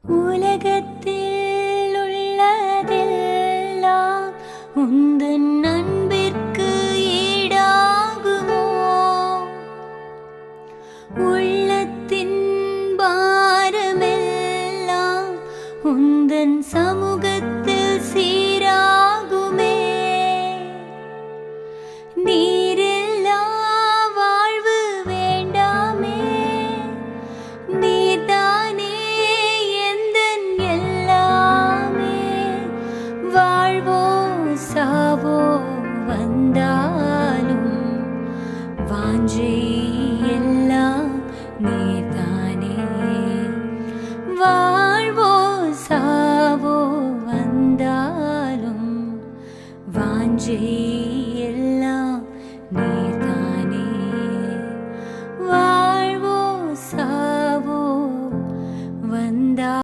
உலகத்தில் உள்ளதெல்லாம் உந்தன் அன்பிற்கு ஈடாகுமோ? உள்ளத்தின் பாரமெல்லாம் உந்தன் சமூகத்தில் சீராகுமே. நீரில்லா வாழ்வு வேண்டாமே, நீர்தானே எந்தன் எல்லாமே. வாழ்வோ சாவோ வந்தாலும் வாஞ்சை எல்லாம் நீர்தானே. வாழ்வோ சாவோ வந்தாலும் வாஞ்சை